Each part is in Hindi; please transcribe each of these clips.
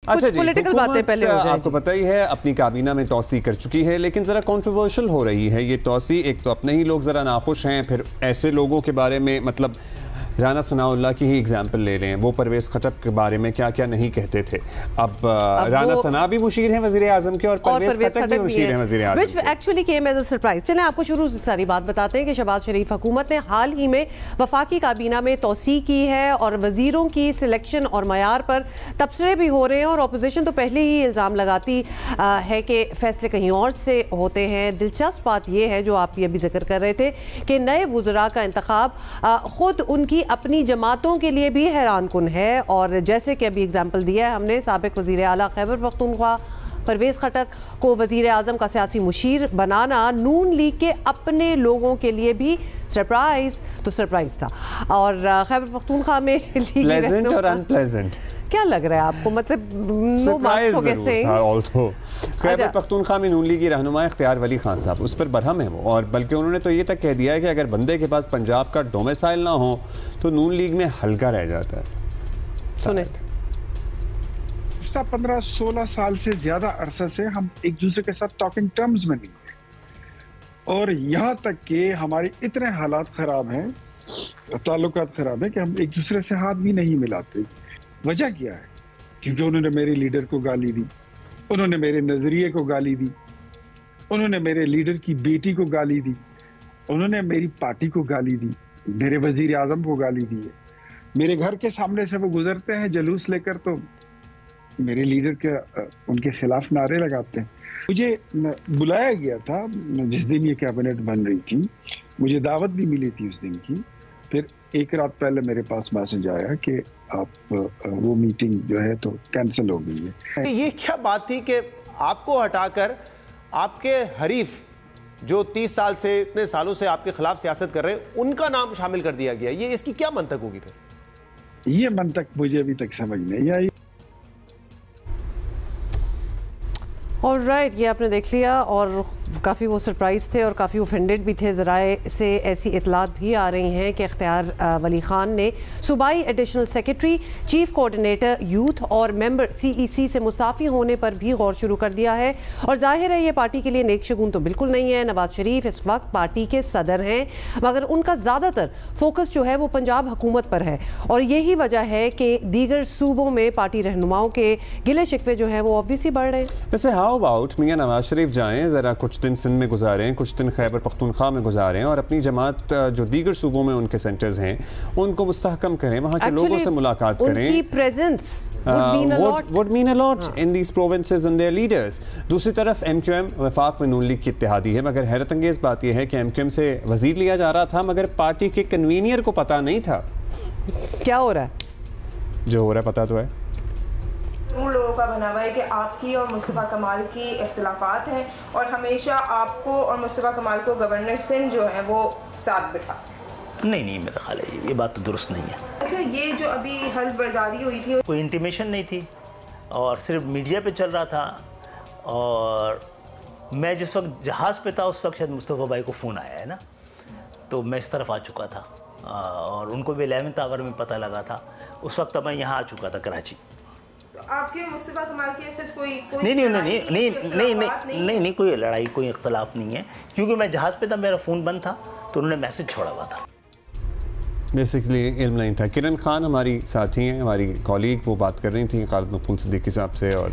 अच्छा जी, पॉलिटिकल बातें पहले हो जाए। आपको पता ही है अपनी काबीना में तौसी कर चुकी है, लेकिन ज़रा कंट्रोवर्शियल हो रही है ये तौसी। एक तो अपने ही लोग ज़रा नाखुश हैं, फिर ऐसे लोगों के बारे में, मतलब राना सनाउल्लाह की ही एग्जाम्पल ले लें, वो परवेज़ खटक के बारे में क्या क्या नहीं कहते थे। अब राना सना भी मुशीर हैं वज़ीर आज़म के, और परवेज़ खटक भी मुशीर हैं वज़ीर आज़म के। Actually came as a surprise. चलें आपको शुरू से सारी बात बताते हैं कि शहबाज शरीफ हुकूमत ने हाल ही में वफाकी काबीना में तौसी की है और वज़ीरों की सिलेक्शन और मयार पर तबसरे भी हो रहे हैं, और अपोजिशन तो पहले ही इल्ज़ाम लगाती है कि फ़ैसले कहीं और से होते हैं। दिलचस्प बात यह है जो आप ये भी जिक्र कर रहे थे कि नए वज़रा का इंतखाब खुद उनकी अपनी जमातों के लिए भी हैरान कुन है, और जैसे कि अभी एग्जाम्पल दिया है हमने, साबिक वज़ीर आला खैबर पख्तूनख्वा परवेज़ खटक को वज़ीर आज़म का सियासी मुशीर बनाना नून लीग के अपने लोगों के लिए भी सरप्राइज तो सरप्राइज था। और खैबर पख्तूनख्वा में प्लेजेंट और अनप्लेजेंट क्या लग रहा है आपको? मतलब खैबर पख्तूनख्वा में नून लीग की रहनुमा इख्तियार वली खान साहब उस पर बरहम है वो, और बल्कि उन्होंने तो ये तक कह दिया है कि अगर बंदे के पास पंजाब का डोमिसाइल ना हो तो नून लीग में हल्का रह जाता है। सुने, 15-16 साल से ज्यादा अरसा से हम एक दूसरे के साथ टॉकिंग टर्म्स में नहीं है, और यहाँ तक कि हमारे इतने हालात खराब हैं, ताल्लुकात खराब है कि हम एक दूसरे से हाथ भी नहीं मिलाते। वजह क्या है? क्योंकि उन्होंने मेरे लीडर को गाली दी, उन्होंने मेरे नजरिए को गाली दी, उन्होंने मेरे लीडर की बेटी को गाली दी, उन्होंने मेरी पार्टी को गाली दी, मेरे वजीर आजम को गाली दी है। मेरे घर के सामने से वो गुजरते हैं जुलूस लेकर तो मेरे लीडर के उनके खिलाफ नारे लगाते हैं। मुझे बुलाया गया था जिस दिन ये कैबिनेट बन रही थी, मुझे दावत भी मिली थी उस दिन की। फिर एक रात पहले मेरे पास मैसेज आया कि आप वो मीटिंग जो है तो कैंसिल हो गई है। ये क्या बात थी कि आपको हटाकर आपके हरीफ जो 30 साल से, इतने सालों से आपके खिलाफ सियासत कर रहे हैं, उनका नाम शामिल कर दिया गया? ये इसकी क्या मंतक होगी फिर? ये मंतक मुझे अभी तक समझ नहीं आई। ऑलराइट, ये आपने देख लिया, और काफ़ी वो सरप्राइज थे और काफ़ी ऑफेंडेड भी थे। ज़राए से ऐसी इतलात भी आ रही हैं कि इख्तियार वली खान ने सूबाई additional secretary, chief coordinator youth और मेंबर CEC से मुस्ताफ़ी होने पर भी गौर शुरू कर दिया है। और जाहिर है ये पार्टी के लिए नेक शगुन तो बिल्कुल नहीं है। नवाज शरीफ इस वक्त पार्टी के सदर हैं, मगर उनका ज़्यादातर फोकस जो है वो पंजाब हुकूमत पर है, और यही वजह है कि दीगर सूबों में पार्टी रहनुमाओं के गिले शिकवे जो हैं वो ऑब्वियसली बढ़ रहे हैं। वैसे हाउ अबाउट मियां नवाज शरीफ जाएं, ज़रा कुछ दिन सिंध में गुजारें, कुछ दिन खैबर पख्तूनख्वा में गुजारें, और अपनी जमात जो दीगर सूबों में उनके सेंटर्स हैं उनको मुस्तहकम करें, वहाँ के लोगों से मुलाकात करें। उनकी presence would mean a lot in these provinces and their leaders। दूसरी तरफ MQM वफाक में नून लीग की इत्तेहादी है, मगर हैरत अंगेज़ बात यह है कि MQM से वजीर लिया जा रहा था मगर पार्टी के कन्वीनियर को पता नहीं था क्या हो रहा है। जो हो रहा है पता तो है। उन लोगों का बना हुआ है कि आपकी और मुस्तफ़ा कमाल की इख्तिलाफात हैं, और हमेशा आपको और मुस्तफ़ा कमाल को गवर्नर सिंध जो है वो साथ बिठा। नहीं, मेरा ख्याल है ये बात तो दुरुस्त नहीं है। अच्छा, ये जो अभी हल्फ बर्दारी हुई थी, कोई इंटीमेशन नहीं थी और सिर्फ मीडिया पे चल रहा था, और मैं जिस वक्त जहाज़ पे था उस वक्त शायद मुस्तफ़ा भाई को फ़ोन आया है ना, तो मैं इस तरफ आ चुका था, और उनको भी 11th आवर में पता लगा था। उस वक्त मैं यहाँ आ चुका था कराची। आपके मुस्तफ़ा कमाल की ऐसे कोई नहीं, कोई लड़ाई, कोई इख्तलाफ नहीं है, क्योंकि मैं जहाज़ पे था, मेरा फ़ोन बंद था, तो उन्होंने मैसेज छोड़ा हुआ था। बेसिकली इल्म नहीं था। किरण खान हमारी साथी हैं, हमारी कॉलीग, वो बात कर रही थी खालिद मकबूल सिद्दीकी साहब से, और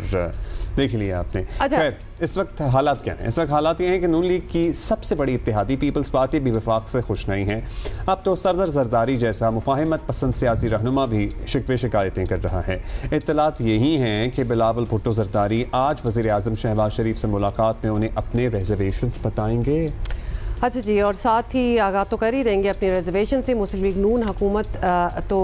देख लिया आपने। खैर, इस वक्त हालात क्या हैं? इस वक्त हालात ये हैं कि नून लीग की सबसे बड़ी इत्तेहादी पीपल्स पार्टी भी वफाक से खुश नहीं है। अब तो सरदार जरदारी जैसा मुफाहिमत पसंद सियासी रहनुमा भी शिकवे शिकायतें कर रहा है। इत्तलात यही हैं कि बिलावल भुट्टो जरदारी आज वज़ीर आज़म शहबाज शरीफ से मुलाकात में उन्हें अपने रिजर्वेशंस बताएंगे। अच्छा जी, और साथ ही आगाह तो कर ही देंगे अपनी रिजर्वेशन से। मुस्लिम लीग नून हुकूमत तो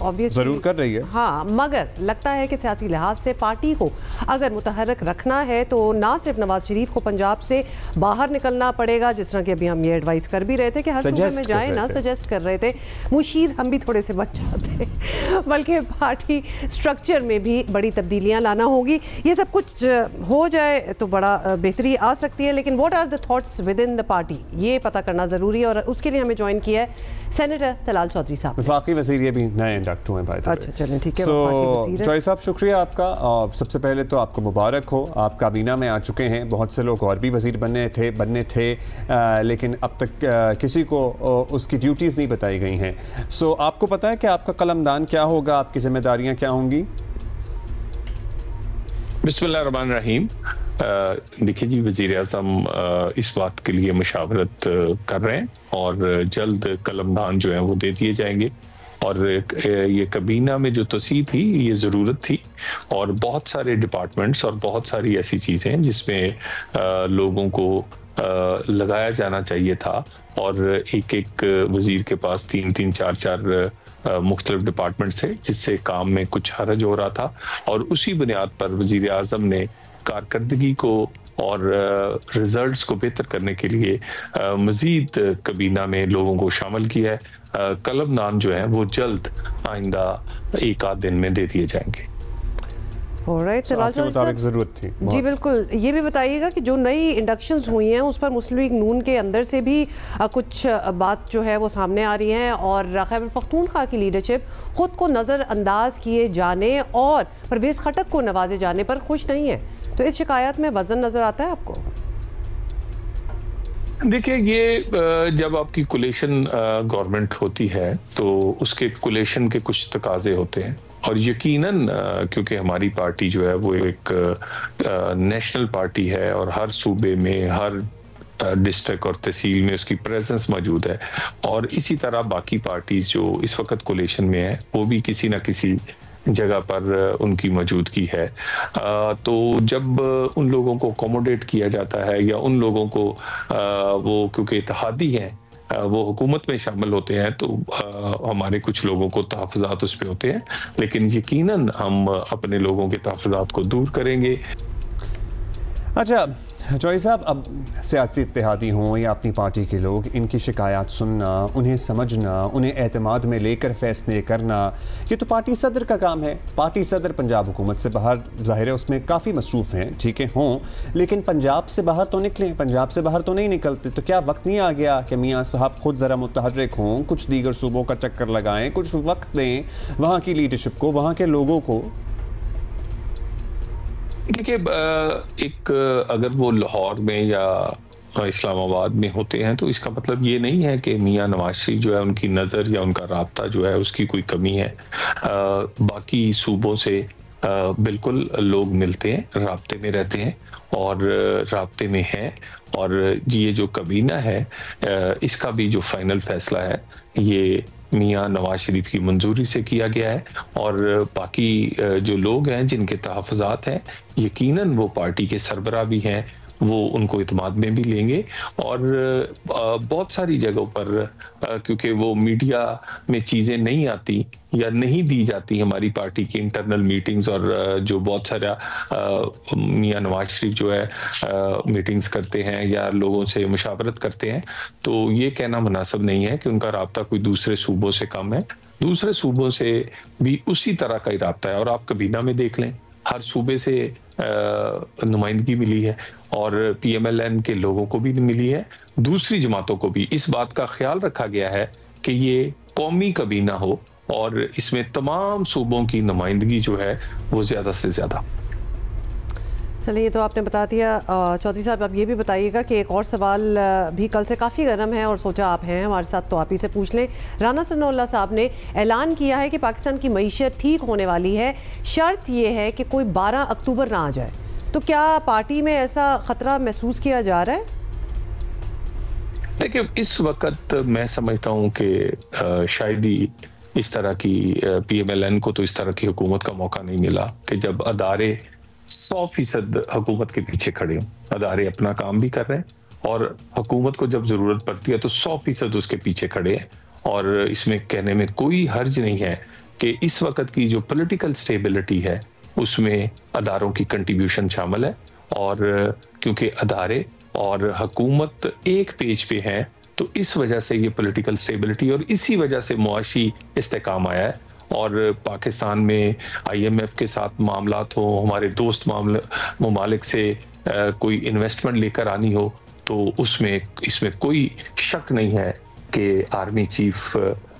ऑब्वियसली ज़रूर कर रही है, हाँ, मगर लगता है कि सियासी लिहाज से पार्टी को अगर मुतहरक रखना है तो ना सिर्फ नवाज शरीफ को पंजाब से बाहर निकलना पड़ेगा, जिस तरह की अभी हम ये एडवाइस कर भी रहे थे कि हर सूबे में जाए ना, सजेस्ट कर रहे थे, मुशीर हम भी थोड़े से बच जाते, बल्कि पार्टी स्ट्रक्चर में भी बड़ी तब्दीलियाँ लाना होगी। ये सब कुछ हो जाए तो बड़ा बेहतरी आ सकती है। लेकिन what are the thoughts within the party party, ये पता करना ज़रूरी है। और उसके लिए हमें ज्वाइन किया है सेनेटर तलाल चौधरी साहब। वफाकी वज़ीर ये भी नए इंडक्ट हुए हैं। अच्छा चलें ठीक है। चौधरी साहब शुक्रिया आपका। सबसे पहले तो आपको मुबारक हो, आप काबीना में आ चुके हैं। बहुत से लोग और भी वज़ीर बनने थे लेकिन अब तक किसी को उसकी ड्यूटीज़ नहीं बताई गई हैं। सो आपको पता है कि आपका कलमदान क्या होगा, आपकी जिम्मेदारियाँ क्या होंगी? बिस्मिल्लाहिर्रहमानिर्रहीम। देखिए जी, वज़ीर आज़म इस बात के लिए मशावरत कर रहे हैं और जल्द कलमदान जो है वो दे दिए जाएंगे। और ये काबीना में जो तोसी थी, ये ज़रूरत थी और बहुत सारे डिपार्टमेंट्स और बहुत सारी ऐसी चीज़ें हैं जिसमें लोगों को लगाया जाना चाहिए था। और एक वज़ीर के पास 3-3, 4-4 मुख्तलिफ डिपार्टमेंट्स है जिससे काम में कुछ हरज हो रहा था। और उसी बुनियाद पर वज़ीर आज़म ने कारकर्दगी को और रिजल्ट्स को बेहतर करने के लिए मज़ीद काबीना में लोगों को शामिल किया है। कलमदान जो है वो जल्द आइंदा 1-8 दिन में दे दिए जाएंगे। ज़रूरत थी जी बिल्कुल। ये भी बताइएगा कि जो नई इंडक्शंस हुई हैं उस पर मुस्लिम लीग नून के अंदर से भी कुछ बात जो है वो सामने आ रही है और खैबर पख्तूनख्वा की लीडरशिप खुद को नज़रअंदाज किए जाने और परवेज़ खटक को नवाजे जाने पर खुश नहीं है। तो इस शिकायत में वजन नजर आता है आपको? देखिए, ये जब आपकी कोलेशन गवर्नमेंट होती है तो उसके कोलेशन के कुछ तकाजे होते हैं और यकीनन क्योंकि हमारी पार्टी जो है वो एक नेशनल पार्टी है और हर सूबे में हर डिस्ट्रिक्ट और तहसील में उसकी प्रेजेंस मौजूद है और इसी तरह बाकी पार्टीज जो इस वक्त कोलेशन में है वो भी किसी ना किसी जगह पर उनकी मौजूदगी है। तो जब उन लोगों को अकोमोडेट किया जाता है या उन लोगों को वो क्योंकि इत्तेहादी हैं वो हुकूमत में शामिल होते हैं तो हमारे कुछ लोगों को तहफ़्फ़ुज़ात उस पे होते हैं, लेकिन यकीनन हम अपने लोगों के तहफ़्फ़ुज़ात को दूर करेंगे। अच्छा चौधरी साहब, अब सियासी इत्तेहादी हों या अपनी पार्टी के लोग, इनकी शिकायत सुनना, उन्हें समझना, उन्हें एतमाद में लेकर फैसले करना, ये तो पार्टी सदर का काम है। पार्टी सदर पंजाब हुकूमत से बाहर ज़ाहिर है उसमें काफ़ी मसरूफ़ हैं, ठीक है हों, लेकिन पंजाब से बाहर तो निकलें, पंजाब से बाहर तो नहीं निकलते। तो क्या वक्त नहीं आ गया कि मियाँ साहब खुद ज़रा मुतहर्रिक हों, कुछ दीगर सूबों का चक्कर लगाएँ, कुछ वक्त दें वहाँ की लीडरशिप को, वहाँ के लोगों को? देखिए, एक अगर वो लाहौर में या इस्लामाबाद में होते हैं तो इसका मतलब ये नहीं है कि मियाँ नवाज शरीफ जो है उनकी नज़र या उनका राब्ता जो है उसकी कोई कमी है। बाकी सूबों से बिल्कुल लोग मिलते हैं, राब्ते में रहते हैं और राब्ते में हैं। और ये जो काबीना है इसका भी जो फाइनल फैसला है ये मियाँ नवाज शरीफ की मंजूरी से किया गया है और बाकी जो लोग हैं जिनके तहफ़्फ़ुज़ात हैं यकीनन वो पार्टी के सरबराह भी हैं, वो उनको इत्मीनान में भी लेंगे। और बहुत सारी जगहों पर क्योंकि वो मीडिया में चीज़ें नहीं आती या नहीं दी जाती हमारी पार्टी की इंटरनल मीटिंग्स और जो बहुत सारा मियाँ नवाज शरीफ जो है मीटिंग्स करते हैं या लोगों से मुशावरत करते हैं, तो ये कहना मुनासिब नहीं है कि उनका राब्ता कोई दूसरे सूबों से कम है। दूसरे सूबों से भी उसी तरह का ही राब्ता है और आप काबीना में देख लें हर सूबे से नुमाइंदगी मिली है और PMLN के लोगों को भी मिली है, दूसरी जमातों को भी। इस बात का ख्याल रखा गया है कि ये कौमी काबीना हो और इसमें तमाम सूबों की नुमाइंदगी जो है वो ज़्यादा से ज़्यादा। चलिए, तो आपने बता दिया। चौधरी साहब, आप ये भी बताइएगा कि एक और सवाल भी कल से काफ़ी गर्म है और सोचा आप हैं हमारे साथ तो आप ही से पूछ लें। राना सनाउल्लाह साहब ने ऐलान किया है कि पाकिस्तान की मईशत ठीक होने वाली है, शर्त ये है कि कोई 12 अक्टूबर ना आ जाए। तो क्या पार्टी में ऐसा ख़तरा महसूस किया जा रहा है? देखिए, इस वक्त मैं समझता हूँ कि शायद ही इस तरह की PMLN को तो इस तरह की हुकूमत का मौका नहीं मिला कि जब अदारे 100% हुकूमत के पीछे खड़े हों। अदारे अपना काम भी कर रहे हैं और हुकूमत को जब जरूरत पड़ती है तो 100% उसके पीछे खड़े हैं। और इसमें कहने में कोई हर्ज नहीं है कि इस वक्त की जो पॉलिटिकल स्टेबिलिटी है उसमें अदारों की कंट्रीब्यूशन शामिल है। और क्योंकि अदारे और हुकूमत एक पेज पे हैं तो इस वजह से ये पॉलिटिकल स्टेबिलिटी और इसी वजह से मुआशी इस्तेकाम आया है। और पाकिस्तान में IMF के साथ मामलात हो, हमारे दोस्त ममालिक से कोई इन्वेस्टमेंट लेकर आनी हो, तो इसमें कोई शक नहीं है कि आर्मी चीफ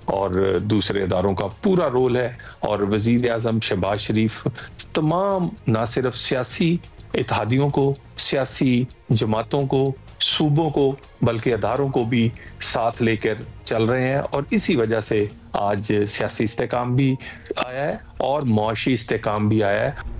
और दूसरे इदारों का पूरा रोल है। और वजीर आजम शहबाज शरीफ तमाम ना सिर्फ सियासी इत्तेहादियों को, सियासी जमातों को, सूबों को, बल्कि अदारों को भी साथ लेकर चल रहे हैं और इसी वजह से आज सियासी इस्तेकाम भी आया है और मुआशी इस्तेकाम भी आया है।